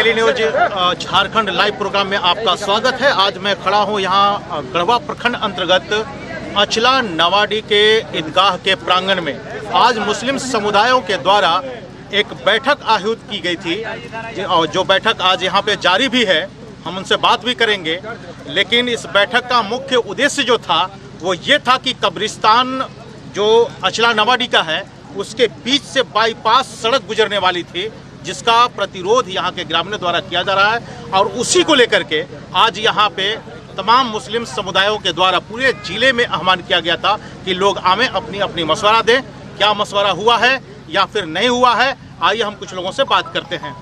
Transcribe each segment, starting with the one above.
Daily news Jharkhand live program में आपका स्वागत है। आज मैं खड़ा हूं यहां गढ़वा प्रखंड अंतर्गत अचला नवाडी के ईदगाह के प्रांगण में। आज मुस्लिम समुदायों के द्वारा एक बैठक आयोजित की गई थी और जो बैठक आज यहां पे जारी भी है, हम उनसे बात भी करेंगे। लेकिन इस बैठक का मुख्य उद्देश्य जो था वो ये था कि कब्रिस्तान जो अचला नवाडी का है उसके बीच से बाईपास सड़क गुजरने वाली थी, जिसका प्रतिरोध यहाँ के ग्रामीणों द्वारा किया जा रहा है। और उसी को लेकर के आज यहाँ पे तमाम मुस्लिम समुदायों के द्वारा पूरे जिले में आह्वान किया गया था कि लोग आवें, अपनी अपनी मशवरा दें। क्या मशवरा हुआ है या फिर नहीं हुआ है, आइए हम कुछ लोगों से बात करते हैं।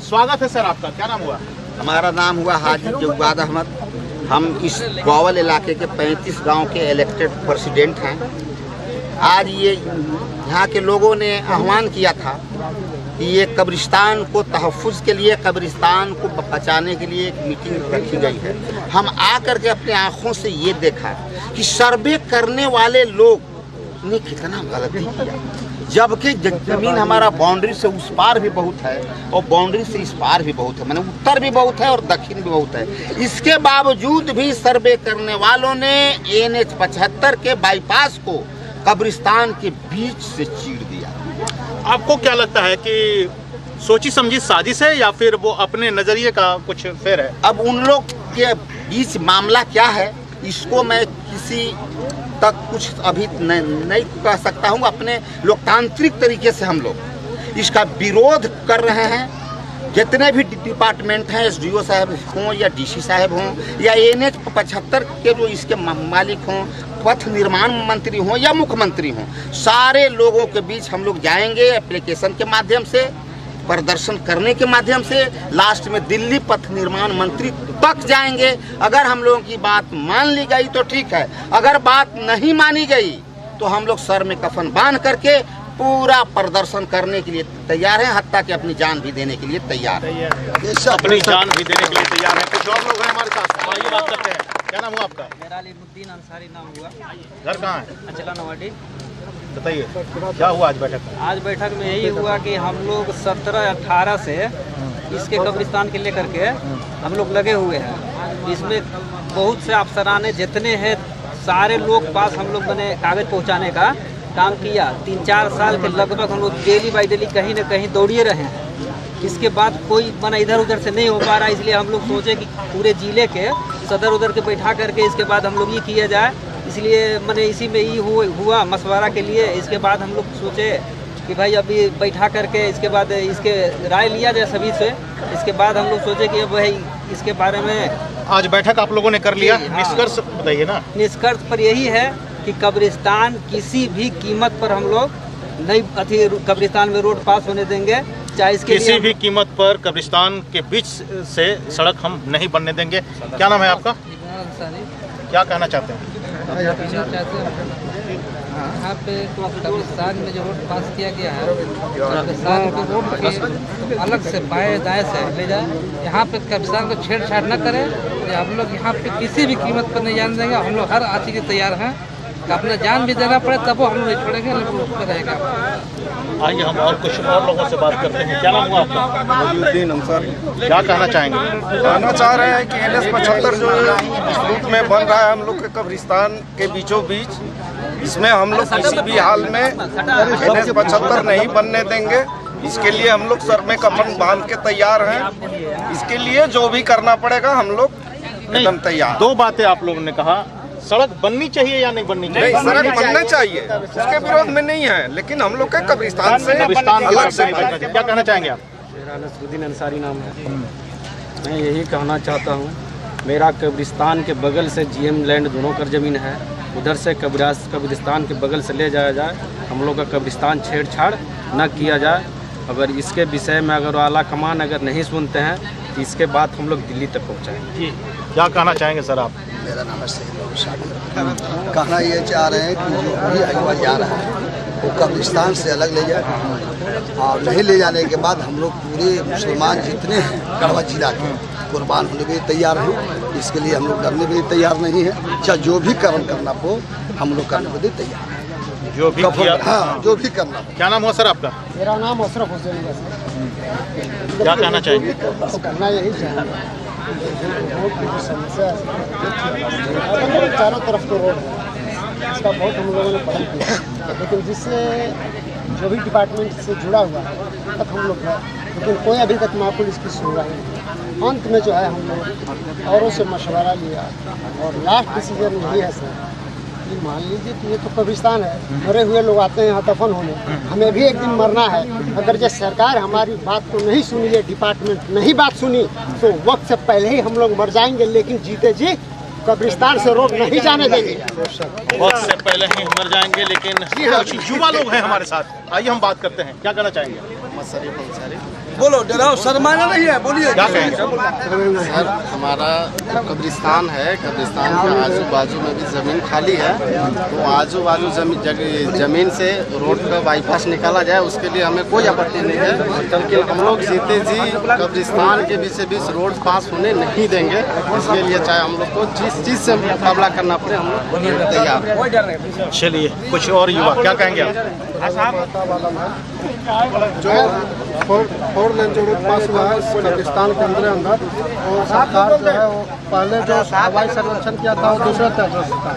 स्वागत है सर आपका, क्या नाम हुआ? हमारा नाम हुआ हाजी जवाद अहमद। हम इस ग्वावल इलाके के 35 गांव के इलेक्टेड प्रेसिडेंट हैं। आज ये यहाँ के लोगों ने आह्वान किया था कि ये कब्रिस्तान को तहफ़्फ़ुज़ के लिए, कब्रिस्तान को बचाने के लिए एक मीटिंग रखी गई है। हम आकर के अपनी आँखों से ये देखा कि सर्वे करने वाले लोग ने कितना गलती किया, जबकि ज़मीन हमारा बाउंड्री से उस पार भी बहुत है और बाउंड्री से इस पार भी बहुत है, माने उत्तर भी बहुत है और दक्षिण भी बहुत है। इसके बावजूद भी सर्वे करने वालों ने NH 75 के बाईपास को कब्रिस्तान के बीच से चीर दिया। आपको क्या लगता है कि सोची समझी साजिश है या फिर वो अपने नज़रिए का कुछ फेर है? अब उन लोग के बीच मामला क्या है, इसको मैं किसी तक कुछ अभी नहीं कह सकता हूँ। अपने लोकतांत्रिक तरीके से हम लोग इसका विरोध कर रहे हैं। जितने भी डिपार्टमेंट हैं, SDO साहब हों या DC साहब हों या NH 75 के जो इसके मालिक हों, पथ निर्माण मंत्री हों या मुख्यमंत्री हों, सारे लोगों के बीच हम लोग जाएंगे एप्लीकेशन के माध्यम से, प्रदर्शन करने के माध्यम से, लास्ट में दिल्ली पथ निर्माण मंत्री तक जाएंगे। अगर हम लोगों की बात मान ली गई तो ठीक है, अगर बात नहीं मानी गई तो हम लोग सर में कफन बांध करके पूरा प्रदर्शन करने के लिए तैयार हैं, हत्ता कि अपनी जान भी देने के लिए तैयार है। अपनी जान भी देने के लिए तैयार है। कुछ और लोग हैं हमारे साथ, आइए बात करते हैं। क्या नाम हुआ आपका? मेरा अलीमुद्दीन अंसारी नाम हुआ। घर कहाँ है? अचला नवाडी। बताइए क्या हुआ आज बैठक में? आज बैठक में यही हुआ कि हम लोग 17-18 से इसके कब्रिस्तान के लेकर के हम लोग लगे हुए हैं। इसमें बहुत से अफसराने जितने हैं सारे लोग पास हम लोग ने कागज पहुंचाने का काम किया। 3-4 साल के लगभग हम लोग डेली बाई डेली कहीं न कहीं दौड़िए रहे हैं। इसके बाद कोई मना इधर उधर से नहीं हो पा रहा, इसलिए हम लोग सोचे कि पूरे ज़िले के सदर उधर के बैठा करके इसके बाद हम लोग ये किया जाए। इसलिए मैंने इसी में ही हुआ मशवरा के लिए। इसके बाद हम लोग सोचे कि भाई अभी बैठा करके इसके बाद इसके राय लिया जाए सभी से। इसके बाद हम लोग सोचे कि अब भाई इसके बारे में आज बैठक आप लोगों ने कर लिया। हाँ। निष्कर्ष बताइए ना। निष्कर्ष पर यही है कि कब्रिस्तान किसी भी कीमत पर हम लोग नहीं कब्रिस्तान में रोड पास होने देंगे, चाहे इसके किसी भी कीमत पर कब्रिस्तान के बीच से सड़क हम नहीं बनने देंगे। क्या नाम है आपका? क्या कहना चाहते हैं? यहाँ पे कब्रिस्तान में जो रोड पास किया गया है, कब्रिस्तान के रोड के अलग से बाएं दाएं से ले जाए। यहाँ पे कब्रिस्तान को छेड़छाड़ न करें। हम लोग यहाँ पे किसी भी कीमत पर नहीं जाने देंगे। हम लोग हर आदमी के तैयार हैं कि अपना जान भी देना पड़े तब वो हम लोग नहीं छोड़ेंगे, लेकिन उस पर रहेगा। आइए हम और कुछ और लोगों से बात करते हैं। क्या नाम हुआ आपका? मोहिउद्दीन अंसारी। क्या कहना चाहेंगे? कहना चाह रहे हैं कि NH 75 जो इस रूट में बन रहा है हम लोग के कब्रिस्तान के बीचों बीच, इसमें हम लोग किसी भी हाल में NH 75 नहीं बनने देंगे। इसके लिए हम लोग सर में कफन बांध के तैयार हैं। इसके लिए जो भी करना पड़ेगा हम लोग एकदम तैयार। दो बातें आप लोगों ने कहा, सड़क बननी चाहिए या नहीं बननी चाहिए? नहीं, सड़क बनना चाहिए, उसके विरोध में नहीं है, लेकिन हम लोग के कब्रिस्तान से अलग से। क्या कहना चाहेंगे आप? मेरा नसरुद्दीन अंसारी नाम है। मैं यही कहना चाहता हूँ, मेरा कब्रिस्तान के बगल से GM लैंड दोनों कर ज़मीन है, उधर से कब्रिस्तान के बगल से ले जाया जाए। हम लोग का कब्रिस्तान छेड़छाड़ न किया जाए। अगर इसके विषय में अगर आला कमान अगर नहीं सुनते हैं तो इसके बाद हम लोग दिल्ली तक पहुँचाएंगे। क्या कहना चाहेंगे सर आप? मेरा नाम है सैयद। कहना ये चाह रहे हैं कि जो भी अगवा जा रहा है वो कब्रिस्तान से अलग ले जाए, और नहीं ले जाने के बाद हम लोग पूरे मुसलमान जितने हैं गढ़वा जिला के कुर्बान होने के लिए तैयार हैं। इसके लिए हम लोग डरने के लिए तैयार नहीं हैं। चाहे जो भी कर्म करना हो हम लोग करने के लिए तैयार हैं। जो भी हाँ, जो भी करना हो। क्या नाम हुआ सर आपका? मेरा नाम अशरफ हुसैन है। क्या कहना चाहेंगे? करना यही चाहिए। रोड की जो समस्या है, चारों तरफ तो रोड है, इसका बहुत हम लोगों ने पहल किया, लेकिन जिससे जो भी डिपार्टमेंट से जुड़ा हुआ है तक हम लोग हैं, लेकिन कोई अभी तक माकूल इसकी सुनवाई नहीं। अंत में जो है हम लोग औरों से मशवरा लिया और लास्ट डिसीजन यही है सर कि मान लीजिए कि ये तो कब्रिस्तान है, मरे हुए लोग आते हैं यहाँ दफन होने, हमें भी एक दिन मरना है। अगर जब सरकार हमारी बात को नहीं सुनी है, डिपार्टमेंट नहीं बात सुनी, तो वक्त से पहले ही हम लोग मर जाएंगे, लेकिन जीते जी कब्रिस्तान से रोड नहीं जाने देंगे। वक्त से पहले ही मर जाएंगे, लेकिन कुछ युवा लोग हैं हमारे साथ, आइए हम बात करते हैं। क्या कहना चाहेंगे? बोलो, डराओ, शर्माना नहीं है, बोलिए। क्या कहेंगे? सर, हमारा कब्रिस्तान है, कब्रिस्तान के आजू बाजू में भी ज़मीन खाली है, तो आजू बाजू ज़मीन से रोड का बाईपास निकाला जाए, उसके लिए हमें कोई आपत्ति नहीं है, लेकिन हम लोग जीते जी कब्रिस्तान के बीच से बीच रोड पास होने नहीं देंगे। इसके लिए चाहे हम लोग को जिस चीज़ से मुकाबला करना पड़े, हम लोग तैयार हैं। चलिए, कुछ और युवा क्या कहेंगे आप? जो 4 लेन जो रोड पास हुआ है कब्रिस्तान के अंदर, और सरकार जो है वो पहले जो हवाई सर्वेक्षण किया था वो दूसरे तरीके से था,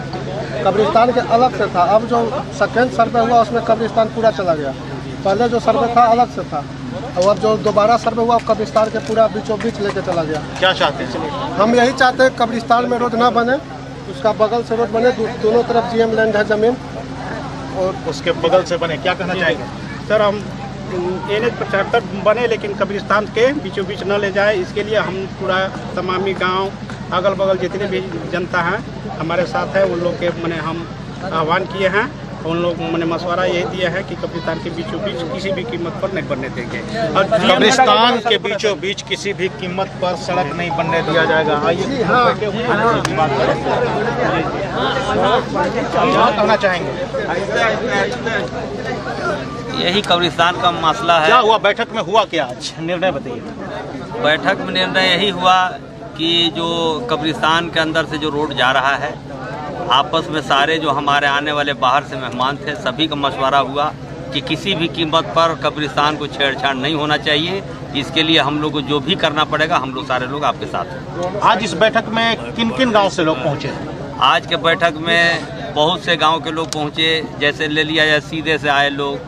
कब्रिस्तान के अलग से था। अब जो सेकेंड सर्वे हुआ उसमें कब्रिस्तान पूरा चला गया। पहले जो सर्वे था अलग से था, और अब जो दोबारा सर्वे हुआ कब्रिस्तान के पूरा बीचों बीच लेके चला गया। क्या चाहते हैं? हम यही चाहते हैं कब्रिस्तान में रोड ना बने, उसका बगल से रोड बने, दोनों तरफ GM लैंड है ज़मीन, और उसके बगल से बने। क्या कहना चाहेंगे? सर, हम NH 75 बने, लेकिन कब्रिस्तान के बीचों बीच न ले जाए, इसके लिए हम पूरा तमामी गांव अगल बगल जितने भी जनता हैं हमारे साथ है, उन लोग के मैंने हम आह्वान किए हैं। उन लोग मैंने मशवरा यही दिया है कि कब्रिस्तान के बीचों बीच किसी भी कीमत पर नहीं बनने देंगे, और कब्रिस्तान के बीचों बीच किसी भी कीमत पर सड़क नहीं बनने दिया जाएगा। आइए बात करें। क्या कहना चाहेंगे? यही कब्रिस्तान का मसला है। क्या हुआ बैठक में? हुआ क्या आज? निर्णय बताइए। बैठक में निर्णय यही हुआ कि जो कब्रिस्तान के अंदर से जो रोड जा रहा है, आपस में सारे जो हमारे आने वाले बाहर से मेहमान थे, सभी का मशवरा हुआ कि किसी भी कीमत पर कब्रिस्तान को छेड़छाड़ नहीं होना चाहिए। इसके लिए हम लोग को जो भी करना पड़ेगा, हम लोग सारे लोग आपके साथ हैं। आज इस बैठक में किन किन गांव से लोग पहुंचे? आज के बैठक में बहुत से गांव के लोग पहुंचे, जैसे ले लिया जाए सीधे से आए लोग,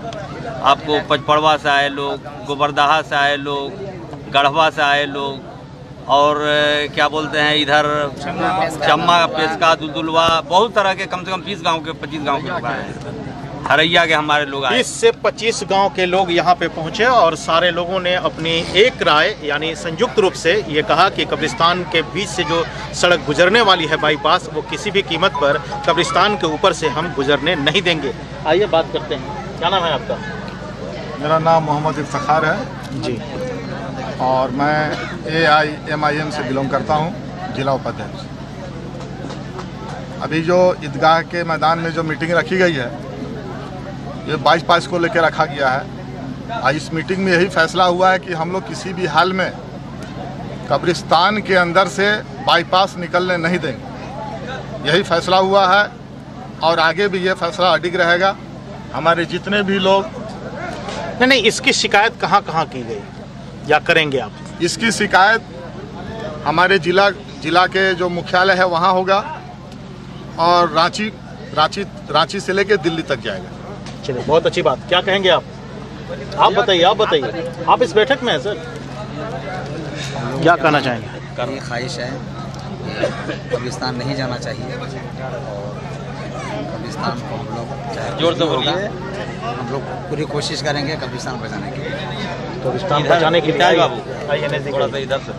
आपको पचपड़वा से आए लोग, गोबरदाहा से आए लोग, गढ़वा से आए लोग, और क्या बोलते हैं इधर चम्मा, पेशका, दुलदुलवा, बहुत तरह के, कम से कम 20 गांव के 25 गांव के लोग आए हैं। हरैया के हमारे लोग आए। 20 से 25 गांव के लोग यहाँ पे पहुँचे और सारे लोगों ने अपनी एक राय यानी संयुक्त रूप से ये कहा कि कब्रिस्तान के बीच से जो सड़क गुजरने वाली है बाईपास, वो किसी भी कीमत पर कब्रिस्तान के ऊपर से हम गुजरने नहीं देंगे। आइए बात करते हैं। क्या नाम है आपका? मेरा नाम मोहम्मद इफ्तिखार है जी, और मैं AIMIM से बिलोंग करता हूँ, जिला उपाध्यक्ष। अभी जो ईदगाह के मैदान में जो मीटिंग रखी गई है, ये बाईपास को लेकर रखा गया है। आज इस मीटिंग में यही फैसला हुआ है कि हम लोग किसी भी हाल में कब्रिस्तान के अंदर से बाईपास निकलने नहीं देंगे। यही फैसला हुआ है और आगे भी ये फैसला अडिग रहेगा। हमारे जितने भी लोग नहीं, इसकी शिकायत कहाँ कहाँ की गई या करेंगे आप? इसकी शिकायत हमारे जिला के जो मुख्यालय है वहाँ होगा, और रांची से लेकर दिल्ली तक जाएगा। चलिए, बहुत अच्छी बात। क्या कहेंगे आप? आप बताइए, आप इस बैठक में हैं सर, क्या कहना चाहेंगे? ये ख्वाहिश है कि कब्रिस्तान नहीं जाना चाहिए, और कब्रिस्तान को हम लोग जोर से बोलिए, हम लोग पूरी कोशिश करेंगे कब्रिस्तान बचाने के लिए। कब्रिस्तान बचाने के लिए आइए थोड़ा सा इधर से।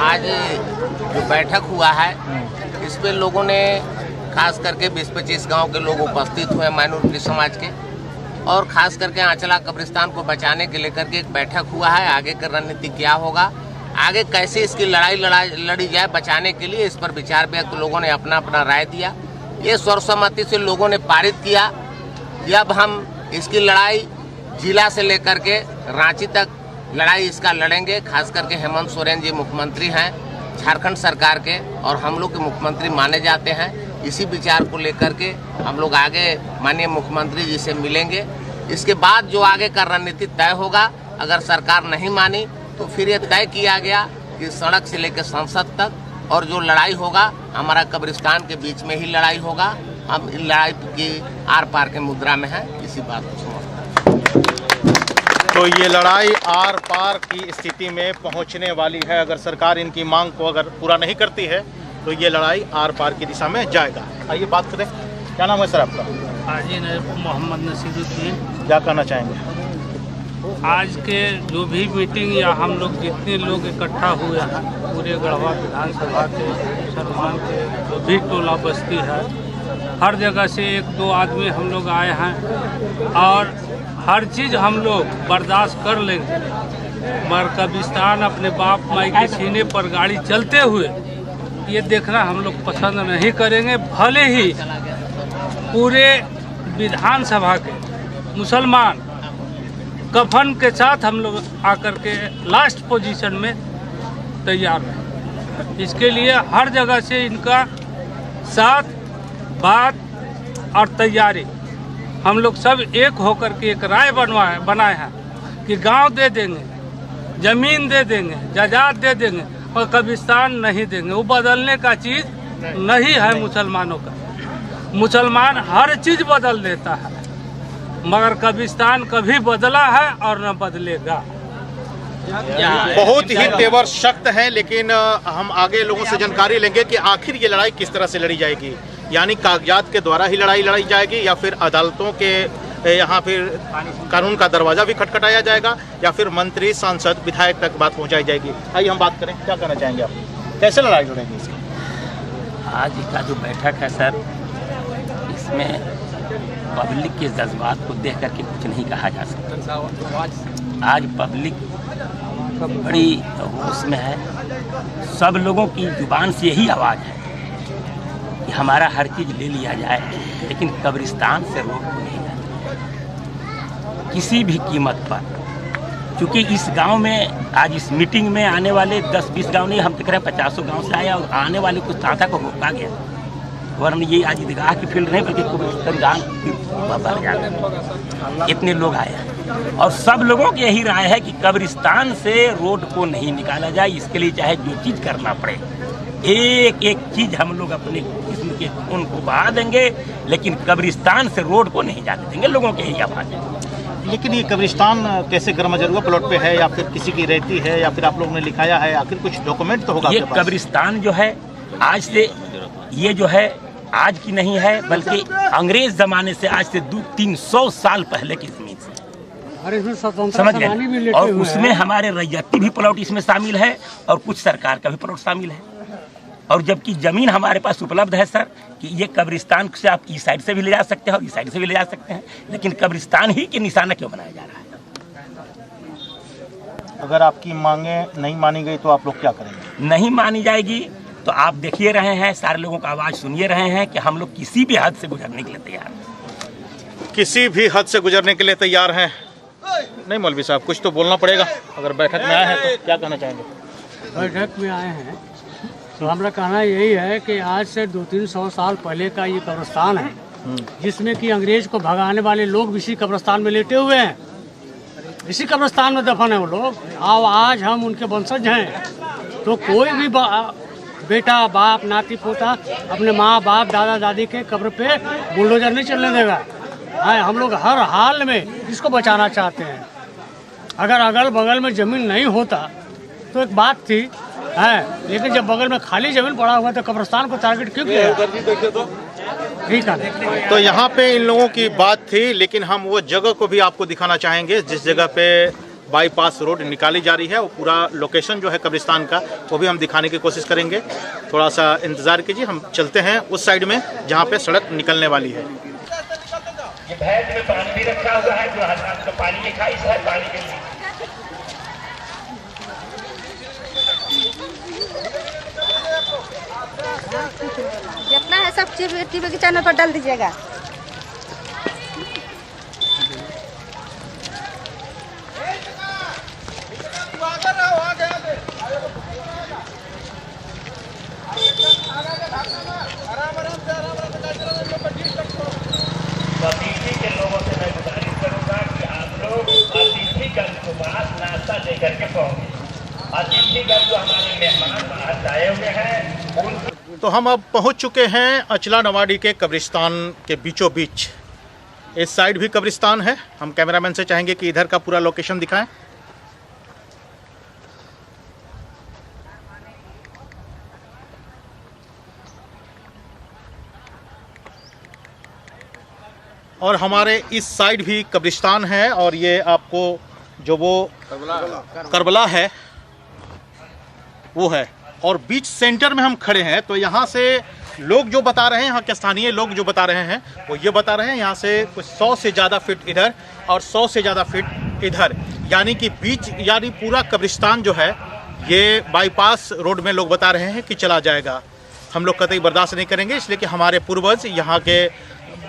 आज जो बैठक हुआ है, इसमें लोगों ने खास करके 20-25 गांव के लोग उपस्थित हुए माइनॉरिटी समाज के, और खास करके आंचला कब्रिस्तान को बचाने के लेकर के एक बैठक हुआ है। आगे की रणनीति क्या होगा, आगे कैसे इसकी लड़ी जाए बचाने के लिए, इस पर विचार व्यक्त लोगों ने अपना अपना राय दिया। ये सर्वसम्मति से लोगों ने पारित किया कि अब हम इसकी लड़ाई जिला से लेकर के रांची तक लड़ाई इसका लड़ेंगे। खास करके हेमंत सोरेन जी मुख्यमंत्री हैं झारखंड सरकार के, और हम लोग के मुख्यमंत्री माने जाते हैं। इसी विचार को लेकर के हम लोग आगे माननीय मुख्यमंत्री जी से मिलेंगे। इसके बाद जो आगे का रणनीति तय होगा, अगर सरकार नहीं मानी तो फिर ये तय किया गया कि सड़क से लेकर संसद तक और जो लड़ाई होगा हमारा कब्रिस्तान के बीच में ही लड़ाई होगा। हम इन लड़ाई की आर पार के मुद्रा में है, इसी बात को समझते हैं। तो ये लड़ाई आर पार की स्थिति में पहुंचने वाली है। अगर सरकार इनकी मांग को अगर पूरा नहीं करती है तो ये लड़ाई आर पार की दिशा में जाएगा। आइए बात करें, क्या नाम है सर आपका? हाजी मोहम्मद नसीरुद्दीन। क्या कहना चाहेंगे? आज के जो भी मीटिंग या हम लोग जितने लोग इकट्ठा हुए हैं पूरे गढ़वा विधानसभा के मुसलमान के जो भी टोला बस्ती है, हर जगह से 1-2 आदमी हम लोग आए हैं और हर चीज़ हम लोग बर्दाश्त कर लेंगे, मगर कब्रिस्तान अपने बाप माई के सीने पर गाड़ी चलते हुए ये देखना हम लोग पसंद नहीं करेंगे। भले ही पूरे विधानसभा के मुसलमान कफन के साथ हम लोग आकर के लास्ट पोजीशन में तैयार हैं। इसके लिए हर जगह से इनका साथ बात और तैयारी हम लोग सब एक होकर के एक राय बनाए हैं कि गांव दे देंगे, ज़मीन दे देंगे, जायदाद दे देंगे और कब्रिस्तान नहीं देंगे। वो बदलने का चीज़ नहीं है मुसलमानों का। मुसलमान हर चीज़ बदल देता है, मगर कब्रिस्तान कभी बदला है और न बदलेगा। बहुत ही तेवर सख्त है, लेकिन हम आगे लोगों से जानकारी लेंगे कि आखिर ये लड़ाई किस तरह से लड़ी जाएगी। यानी कागजात के द्वारा ही लड़ाई जाएगी या फिर अदालतों के यहाँ फिर कानून का दरवाजा भी खटखटाया जाएगा या फिर मंत्री, सांसद, विधायक तक बात पहुँचाई जाएगी। आइए हम बात करें, क्या कहना चाहेंगे आप? कैसे लड़ाई लड़ेंगे इसकी? आज का जो बैठक है सर, इसमें पब्लिक के जज्बात को देख करके कुछ नहीं कहा जा सकता। आज पब्लिक बड़ी होश में है, सब लोगों की जुबान से यही आवाज़ है कि हमारा हर चीज़ ले लिया जाए, लेकिन कब्रिस्तान से रोक को नहीं जाए किसी भी कीमत पर। क्योंकि इस गांव में आज इस मीटिंग में आने वाले 10-20 गांव नहीं, हम तो कह रहे 50 गांव से आया और आने वाले कुछ ताता को रोका गया, वरना ये आज ईदगाह की फील्ड नहीं बल्कि कब्रिस्तान भर जाता। इतने लोग आए हैं और सब लोगों की यही राय है कि कब्रिस्तान से रोड को नहीं निकाला जाए। इसके लिए चाहे जो चीज़ करना पड़े, एक एक चीज़ हम लोग अपने किस्म के खून को बहा देंगे, लेकिन कब्रिस्तान से रोड को नहीं जाने देंगे। लोगों की यही आवाज़ है। लेकिन ये कब्रिस्तान कैसे गर्मजरुआ प्लॉट पे है या फिर किसी की रहती है या फिर आप लोगों ने लिखाया है? आखिर कुछ डॉक्यूमेंट तो होगा। ये कब्रिस्तान जो है आज से, ये जो है आज की नहीं है बल्कि अंग्रेज ज़माने से, आज से 200-300 साल पहले की ज़मीन से, समझ गए। और उसमें हमारे रैयती भी प्लॉट इसमें शामिल है और कुछ सरकार का भी प्लॉट शामिल है। और जबकि ज़मीन हमारे पास उपलब्ध है सर कि ये कब्रिस्तान से आप इस साइड से भी ले जा सकते हैं और इस साइड से भी ले जा सकते हैं, लेकिन कब्रिस्तान ही के निशाना क्यों बनाया जा रहा है? अगर आपकी मांगे नहीं मानी गई तो आप लोग क्या करेंगे? नहीं मानी जाएगी तो आप देखिए रहे हैं, सारे लोगों का आवाज़ सुनिए रहे हैं कि हम लोग किसी भी हद से गुजरने के लिए तैयार हैं। किसी भी हद से गुजरने के लिए तैयार हैं। नहीं मौलवी साहब, कुछ तो बोलना पड़ेगा। अगर बैठक में आए हैं तो क्या कहना चाहेंगे? बैठक में आए हैं तो हमारा कहना यही है कि आज से 200-300 साल पहले का ये कब्रिस्तान है, जिसमें कि अंग्रेज को भगाने वाले लोग इसी कब्रिस्तान में लेटे हुए हैं, इसी कब्रिस्तान में दफन है वो लोग। और आज हम उनके वंशज हैं, तो कोई भी बेटा, बाप, नाती, पोता अपने माँ बाप, दादा दादी के कब्र पे बुलडोजर नहीं चलने देगा। हम लोग हर हाल में इसको बचाना चाहते हैं। अगर अगल बगल में ज़मीन नहीं होता तो एक बात थी, लेकिन जब बगल में खाली ज़मीन पड़ा हुआ तो कब्रिस्तान को टारगेट क्यों किया? ठीक है। तो यहाँ पे इन लोगों की बात थी, लेकिन हम वो जगह को भी आपको दिखाना चाहेंगे जिस जगह पे बाईपास रोड निकाली जा रही है। वो पूरा लोकेशन जो है कब्रिस्तान का, वो भी हम दिखाने की कोशिश करेंगे। थोड़ा सा इंतज़ार कीजिए, हम चलते हैं उस साइड में जहाँ पे सड़क निकलने वाली है। ये भैंस में पानी भी रखा हुआ है, जो हज़रत का पानी लिखा है, इस है पानी के लिए। जितना है सब चीज़ टीवी के चैनल पर डाल दीजिएगा। अतिथि के लोगों से मैं गुजारिश करूंगा कि आप लोग अतिथि का उपवास नाश्ता लेकर के पहुंचे। अतिथिगण जो हमारे मेहमान बाहर आए हुए हैं उन तो हम अब पहुंच चुके हैं अचला नवाडी के कब्रिस्तान के बीचों बीच। इस साइड भी कब्रिस्तान है। हम कैमरामैन से चाहेंगे कि इधर का पूरा लोकेशन दिखाएं। और हमारे इस साइड भी कब्रिस्तान है और ये आपको जो वो करबला है वो है। और बीच सेंटर में हम खड़े हैं तो यहाँ से लोग जो बता रहे हैं, यहाँ के स्थानीय लोग जो बता रहे हैं वो ये बता रहे हैं यहाँ से कुछ 100 से ज़्यादा फीट इधर और 100 से ज़्यादा फीट इधर, यानी कि बीच यानी पूरा कब्रिस्तान जो है ये बाईपास रोड में लोग बता रहे हैं कि चला जाएगा। हम लोग कतई बर्दाश्त नहीं करेंगे, इसलिए कि हमारे पूर्वज यहाँ के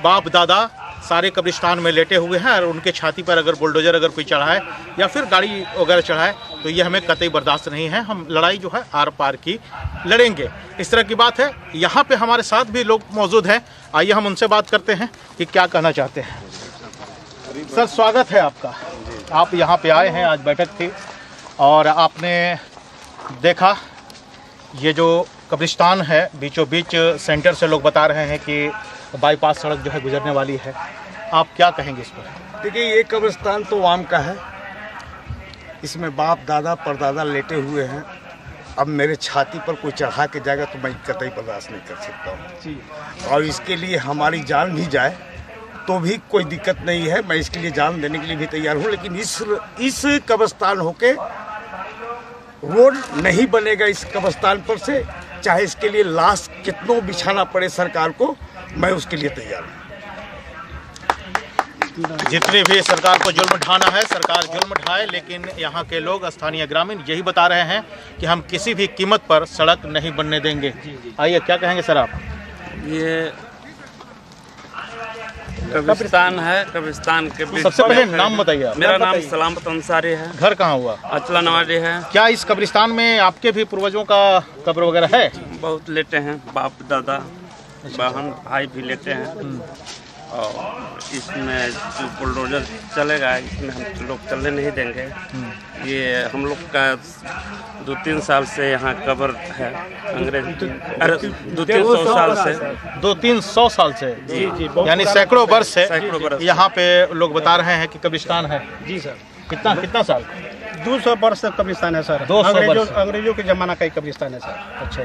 बाप दादा सारे कब्रिस्तान में लेटे हुए हैं और उनके छाती पर अगर बुलडोजर अगर कोई चढ़ाए या फिर गाड़ी वगैरह चढ़ाए तो ये हमें कतई बर्दाश्त नहीं है। हम लड़ाई जो है आर पार की लड़ेंगे, इस तरह की बात है। यहाँ पे हमारे साथ भी लोग मौजूद हैं, आइए हम उनसे बात करते हैं कि क्या कहना चाहते हैं। सर स्वागत है आपका। आप यहाँ पे आए हैं, आज बैठक थी और आपने देखा ये जो कब्रिस्तान है बीचों बीच सेंटर से लोग बता रहे हैं कि बाईपास सड़क जो है गुजरने वाली है, आप क्या कहेंगे इस पर? देखिए ये कब्रिस्तान तो आम का है, इसमें बाप दादा परदादा लेटे हुए हैं। अब मेरे छाती पर कोई चढ़ा के जाएगा तो मैं कतई बर्दाश्त नहीं कर सकता हूँ और इसके लिए हमारी जान भी जाए तो भी कोई दिक्कत नहीं है, मैं इसके लिए जान देने के लिए भी तैयार हूँ। लेकिन इस कब्रिस्तान होके रोड नहीं बनेगा इस कब्रिस्तान पर से, चाहे इसके लिए लाश कितनों बिछाना पड़े सरकार को, मैं उसके लिए तैयार हूँ। जितने भी सरकार को जुल्म ढाना है सरकार जुल्म ढाए, लेकिन यहाँ के लोग स्थानीय ग्रामीण यही बता रहे हैं कि हम किसी भी कीमत पर सड़क नहीं बनने देंगे। आइए क्या कहेंगे सर आप? ये कब्रिस्तान है, कब्रिस्तान के बीच। सबसे पहले नाम बताइए आप। मेरा नाम सलामत अंसारी है। घर कहाँ हुआ? अचला नवाडी है। क्या इस कब्रिस्तान में आपके भी पूर्वजों का कब्र वगैरह है? बहुत लेटे हैं, बाप दादा बहन भाई भी लेटे हैं और इसमें जो बुलडोजर चलेगा इसमें हम लोग चलने नहीं देंगे। ये हम लोग का 2-3 साल से यहाँ कब्र है, अंग्रेज 200-300 साल से 200-300 साल से जी जी यानी सैकड़ों वर्ष से यहाँ पे पे लोग बता रहे हैं कि कब्रिस्तान है। जी सर। कितना साल? 200 वर्ष का कब्रिस्तान है सर। 200 वर्ष। अंग्रेजों के ज़माना का ही कब्रिस्तान है सर। अच्छा।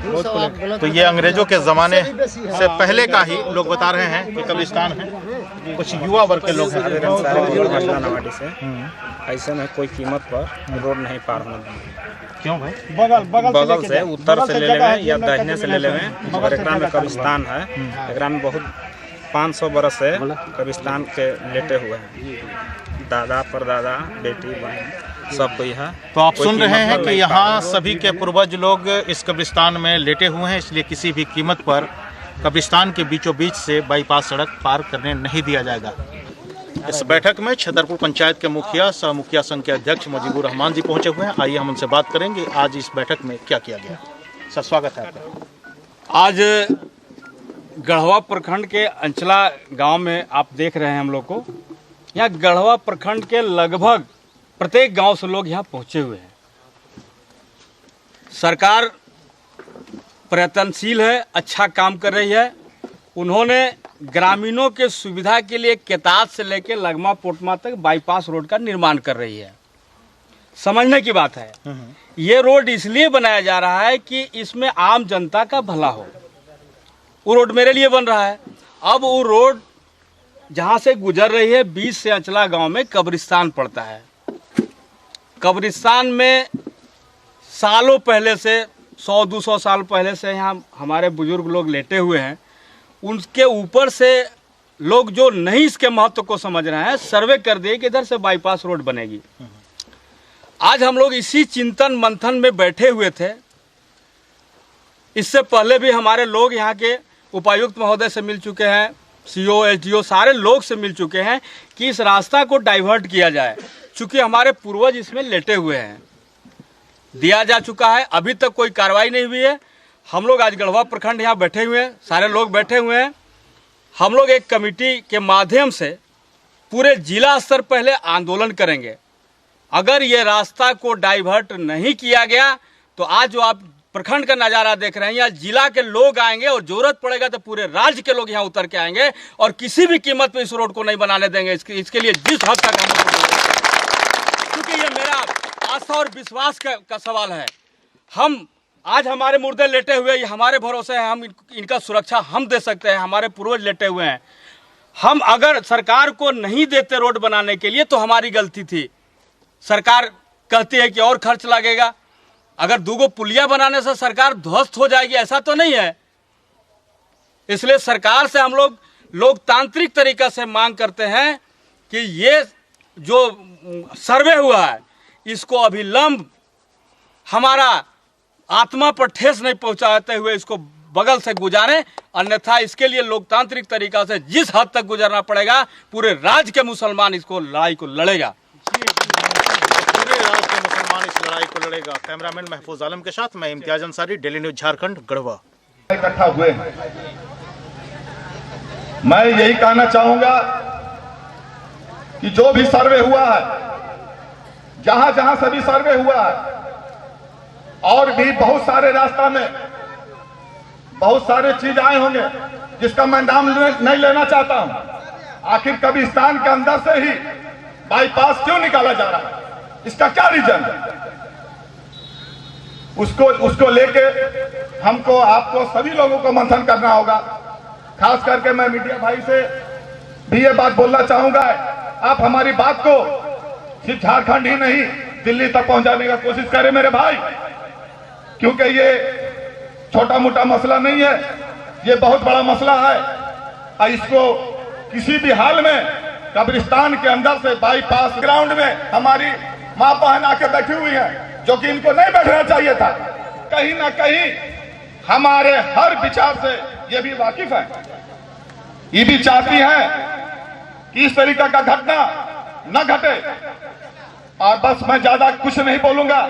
बहुत तो ये अंग्रेजों के ज़माने से पहले का ही लोग बता रहे हैं कि कब्रिस्तान है। कुछ युवा वर्ग के लोग हैं नवाडी से ऐसे में कोई कीमत पर रोड नहीं पार होने देंगे। क्यों भाई? बगल से उत्तर से ले लेवे या दाहिने से ले लेवे और एकरा में कब्रिस्तान है। एकरा में बहुत 500 बरस से कब्रिस्तान के लेटे हुए हैं, दादा परदादा बेटी बहन सब कोई है। तो आप सुन रहे हैं कि यहाँ सभी के पूर्वज लोग इस कब्रिस्तान में लेटे हुए हैं, इसलिए किसी भी कीमत पर कब्रिस्तान के बीचों बीच से बाईपास सड़क पार करने नहीं दिया जाएगा। इस बैठक में छतरपुर पंचायत के मुखिया सह मुखिया संघ के अध्यक्ष मुजीबुर रहमान जी पहुंचे हुए हैं। आइए हम उनसे बात करेंगे आज इस बैठक में क्या किया गया। सर स्वागत है आपका। आज गढ़वा प्रखंड के अंचला गांव में आप देख रहे हैं हम लोग को, यहाँ गढ़वा प्रखंड के लगभग प्रत्येक गांव से लोग यहाँ पहुँचे हुए हैं। सरकार प्रयत्नशील है, अच्छा काम कर रही है। उन्होंने ग्रामीणों के सुविधा के लिए केतात से लेकर लगमा पोटमा तक बाईपास रोड का निर्माण कर रही है। समझने की बात है, ये रोड इसलिए बनाया जा रहा है कि इसमें आम जनता का भला हो। वो रोड मेरे लिए बन रहा है। अब वो रोड जहाँ से गुजर रही है, बीच से अंचला गांव में कब्रिस्तान पड़ता है। कब्रिस्तान में सालों पहले से 100-200 साल पहले से यहाँ हमारे बुजुर्ग लोग लेटे हुए हैं। उनके ऊपर से लोग जो नहीं इसके महत्व को समझ रहे हैं, सर्वे कर दिए कि इधर से बाईपास रोड बनेगी। आज हम लोग इसी चिंतन मंथन में बैठे हुए थे। इससे पहले भी हमारे लोग यहाँ के उपायुक्त महोदय से मिल चुके हैं, CO, SDO सारे लोग से मिल चुके हैं कि इस रास्ता को डाइवर्ट किया जाए। चूँकि हमारे पूर्वज इसमें लेटे हुए हैं, दिया जा चुका है, अभी तक कोई कार्रवाई नहीं हुई है। हम लोग आज गढ़वा प्रखंड यहाँ बैठे हुए हैं, सारे लोग बैठे हुए हैं। हम लोग एक कमेटी के माध्यम से पूरे जिला स्तर पहले आंदोलन करेंगे अगर ये रास्ता को डाइवर्ट नहीं किया गया तो आज जो आप प्रखंड का नज़ारा देख रहे हैं, यहाँ जिला के लोग आएंगे और जरूरत पड़ेगा तो पूरे राज्य के लोग यहाँ उतर के आएंगे और किसी भी कीमत पे इस रोड को नहीं बनाने देंगे। इसके लिए जिस हद तक हम लोग, क्योंकि ये मेरा आस्था और विश्वास का सवाल है। हम आज हमारे मुर्दे लेटे हुए, ये हमारे भरोसे हैं, हम इनका सुरक्षा हम दे सकते हैं, हमारे पूर्वज लेटे हुए हैं। हम अगर सरकार को नहीं देते रोड बनाने के लिए तो हमारी गलती थी। सरकार कहती है कि और खर्च लगेगा, अगर 2 पुलिया बनाने से सरकार ध्वस्त हो जाएगी, ऐसा तो नहीं है। इसलिए सरकार से हम लोग लोकतांत्रिक तरीका से मांग करते हैं कि ये जो सर्वे हुआ है इसको अभिलंब हमारा आत्मा पर ठेस नहीं पहुंचाते हुए इसको बगल से गुजारें, अन्यथा इसके लिए लोकतांत्रिक तरीका से जिस हद तक गुजरना पड़ेगा पूरे राज्य के मुसलमान इसको लड़ाई को लड़ेगा। पूरे राज्य के मुसलमान इस लड़ाई को लड़ेगा। कैमरामैन महफूज आलम के साथ मैं इम्तियाज अंसारी, डेली न्यूज झारखंड, गढ़वा। इकट्ठा हुए हैं, मैं यही कहना चाहूंगा कि जो भी सर्वे हुआ है, जहां जहां सभी सर्वे हुआ है, और भी बहुत सारे रास्ता में बहुत सारे चीज आए होंगे जिसका मैं नाम नहीं लेना चाहता हूं। आखिर कब्रिस्तान के अंदर से ही बाईपास क्यों निकाला जा रहा है, इसका क्या रीजन है? उसको लेके हमको, आपको, सभी लोगों को मंथन करना होगा। खास करके मैं मीडिया भाई से भी ये बात बोलना चाहूंगा, आप हमारी बात को सिर्फ झारखंड ही नहीं दिल्ली तक पहुंचाने का कोशिश करें मेरे भाई, क्योंकि ये छोटा मोटा मसला नहीं है, ये बहुत बड़ा मसला है। और इसको किसी भी हाल में कब्रिस्तान के अंदर से बाईपास ग्राउंड में हमारी मां बहन आके बैठी हुई है, जो कि इनको नहीं बैठना चाहिए था। कहीं ना कहीं हमारे हर विचार से ये भी वाकिफ है, ये भी चाहती है कि इस तरीके का घटना न घटे। और बस मैं ज्यादा कुछ नहीं बोलूंगा,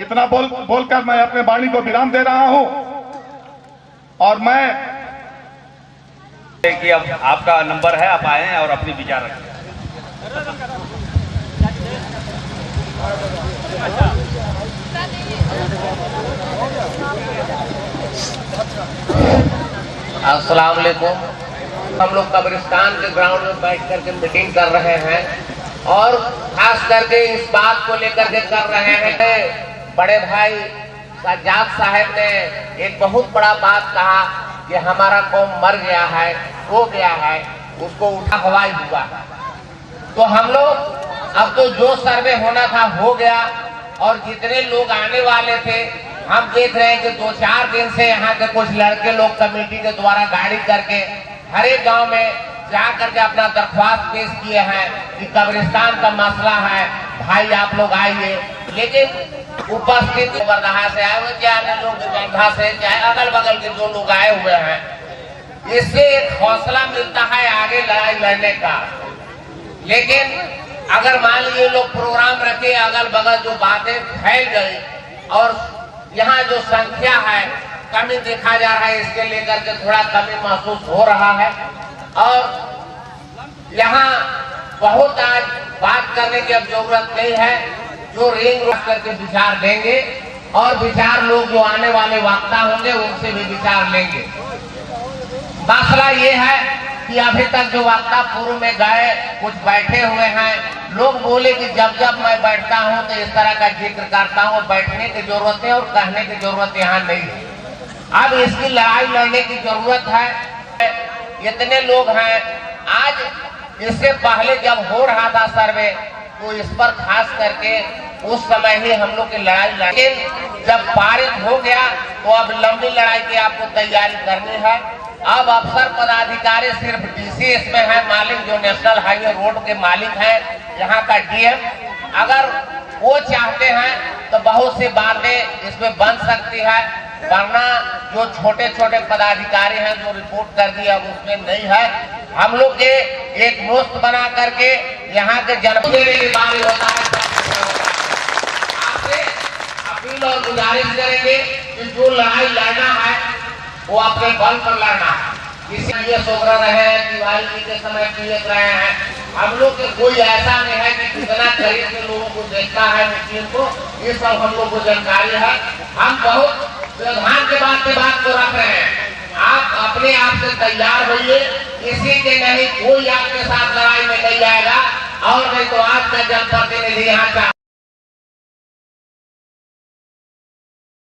इतना बोलकर मैं अपने वाणी को विराम दे रहा हूं। और मैं कि अब आपका नंबर है, आप आए हैं और अपनी विचार रखें। अस्सलाम वालेकुम। हम लोग कब्रिस्तान के ग्राउंड में बैठ करके मीटिंग कर रहे हैं और खास करके इस बात को लेकर के कर रहे हैं। बड़े भाई सज्जाद साहब ने एक बहुत बड़ा बात कहा कि हमारा कौम मर गया है, हो गया है, उसको उठा हवाई हुआ। तो हम लोग अब तो जो सर्वे होना था हो गया, और जितने लोग आने वाले थे हम देख रहे हैं कि 2-4 दिन से यहाँ के कुछ लड़के लोग कमेटी के द्वारा गाड़ी करके हर एक गांव में जा करके अपना दरख्वास्त पेश किए हैं कि कब्रिस्तान का मसला है, भाई आप लोग आइए। लेकिन उपस्थित वर्धा से आए हुए, चाहे लोग वर्धा से, चाहे अगल बगल के जो लोग आए हुए हैं, इससे एक हौसला मिलता है आगे लड़ाई लड़ने का। लेकिन अगर मान लीजिए लोग प्रोग्राम रखे, अगल बगल जो बातें फैल गई और यहाँ जो संख्या है कमी देखा जा रहा है, इसके लेकर के थोड़ा कमी महसूस हो रहा है। और यहाँ बहुत आज बात करने की अब जरूरत नहीं है, जो रिंग रोड करके विचार लेंगे और विचार लोग जो आने वाले वक्ता होंगे उनसे भी विचार लेंगे। मसला ये है कि अभी तक जो वक्ता पूर्व में गए कुछ बैठे हुए हैं, लोग बोले कि जब जब मैं बैठता हूं तो इस तरह का जिक्र करता हूं, बैठने की जरूरत है और कहने की जरूरत यहाँ नहीं है। अब इसकी लड़ाई लड़ने की जरूरत है। इतने लोग हैं, आज इससे पहले जब हो रहा था सर्वे तो इस पर खास करके उस समय ही हम लोग की लड़ाई लड़ी, लेकिन जब पारित हो गया तो अब लंबी लड़ाई की आपको तैयारी करनी है। अब अफसर पदाधिकारी सिर्फ डीसी इसमें है, मालिक जो नेशनल हाईवे रोड के मालिक हैं, यहाँ का डीएम, अगर वो चाहते हैं तो बहुत सी बातें इसमें बन सकती है, वरना जो छोटे छोटे पदाधिकारी हैं जो रिपोर्ट कर दिया अब उसमें नहीं है। हम लोग के एक मुश्त बना करके यहाँ के जनता देने की बात होता है। आपसे अपील और गुजारिश करेंगे कि जो लड़ाई लड़ना है वो अपने बल पर लड़ना है। इसी ये सोच रहे हैं, दिवाली के समय पीड़ित रहे हैं, हम लोग के कोई ऐसा नहीं है कि कितना करीब के लोगों को देखता है मुस्लिम को, ये सब हम लोग को जानकारी है। हम बहुत व्यवधान के बात को रख रहे हैं। आप अपने आप से तैयार होइए, किसी के नहीं, कोई आपके साथ लड़ाई में नहीं जाएगा। और नहीं तो आज का जनप्रतिनिधि यहाँ का